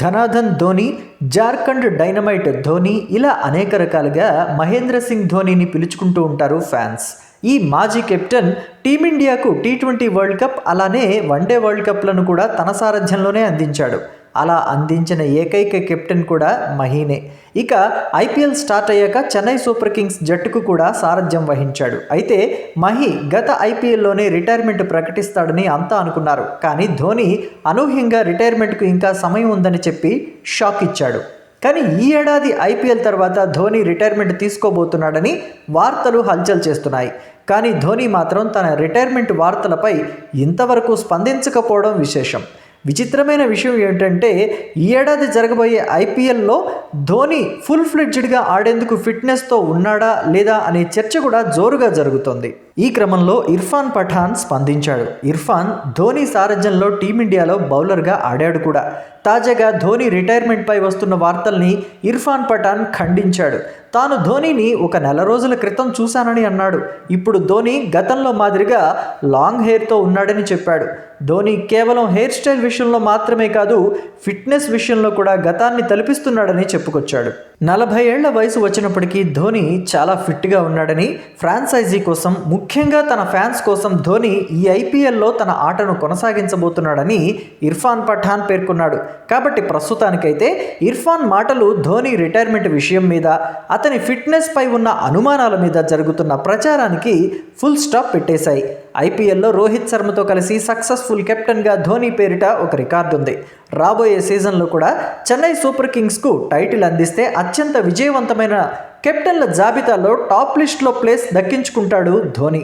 ధనాధన్ Dhoni, Jharkhand dynamite Dhoni ఇలా అనేక రకాలుగా మహేంద్ర సింగ్ ధోనిని పిలుచుకుంటూ ఉంటారు ఫ్యాన్స్. ఈ మాజీ కెప్టెన్ టీమిండియాకు T20 వరల్డ్ కప్ అలానే వన్డే వరల్డ్ కప్లను కూడా తన సారథ్యంలోనే అందించాడు. అలా అందించిన ఏకైక కెప్టెన్ కూడా మహీనే. ఇక ఐపీఎల్ స్టార్ట్ అయ్యాక చెన్నై సూపర్ కింగ్స్ జట్టుకు కూడా సారథ్యం వహించాడు. అయితే మహి గత ఐపీఎల్లోనే రిటైర్మెంట్ ప్రకటిస్తాడని అంతా అనుకున్నారు. కానీ ధోని అనూహ్యంగా రిటైర్మెంట్కు ఇంకా సమయం ఉందని చెప్పి షాక్ ఇచ్చాడు. కానీ ఈ ఏడాది ఐపీఎల్ తర్వాత ధోని రిటైర్మెంట్ తీసుకోబోతున్నాడని వార్తలు హల్చల్ చేస్తున్నాయి. కానీ ధోని మాత్రం తన రిటైర్మెంట్ వార్తలపై ఇంతవరకు స్పందించకపోవడం విశేషం. విచిత్రమైన విషయం ఏంటంటే ఈ ఏడాది జరగబోయే ఐపీఎల్లో ధోని ఫుల్ ఫ్లెడ్జ్డ్గా ఆడేందుకు ఫిట్నెస్తో ఉన్నాడా లేదా అనే చర్చ కూడా జోరుగా జరుగుతోంది. ఈ క్రమంలో ఇర్ఫాన్ పఠాన్ స్పందించాడు. ఇర్ఫాన్ ధోని సారథ్యంలో టీమిండియాలో బౌలర్గా ఆడాడు కూడా. తాజాగా ధోని రిటైర్మెంట్పై వస్తున్న వార్తల్ని ఇర్ఫాన్ పఠాన్ ఖండించాడు. తాను ధోనిని ఒక నెల రోజుల క్రితం చూశానని అన్నాడు. ఇప్పుడు ధోని గతంలో మాదిరిగా లాంగ్ హెయిర్తో ఉన్నాడని చెప్పాడు. ధోని కేవలం హెయిర్ స్టైల్ విషయంలో మాత్రమే కాదు, ఫిట్నెస్ విషయంలో కూడా గతాన్ని తలపిస్తున్నాడని చెప్పుకొచ్చాడు. 40 ఏళ్ల వయసు వచ్చినప్పటికీ ధోని చాలా ఫిట్గా ఉన్నాడని, ఫ్రాంచైజీ కోసం ముఖ్యంగా తన ఫ్యాన్స్ కోసం ధోని ఈ ఐపీఎల్లో తన ఆటను కొనసాగించబోతున్నాడని ఇర్ఫాన్ పఠాన్ పేర్కొన్నాడు. కాబట్టి ప్రస్తుతానికైతే ఇర్ఫాన్ మాటలు ధోని రిటైర్మెంట్ విషయం మీద, అతని ఫిట్నెస్ పై ఉన్న అనుమానాల మీద జరుగుతున్న ప్రచారానికి ఫుల్ స్టాప్ పెట్టేశాయి. ఐపీఎల్లో రోహిత్ శర్మతో కలిసి సక్సెస్ఫుల్ కెప్టెన్గా ధోని పేరిట ఒక రికార్డు ఉంది. రాబోయే సీజన్లో కూడా చెన్నై సూపర్ కింగ్స్కు టైటిల్ అందిస్తే అత్యంత విజయవంతమైన కెప్టెన్ల జాబితాలో టాప్ లిస్ట్లో ప్లేస్ దక్కించుకుంటాడు ధోని.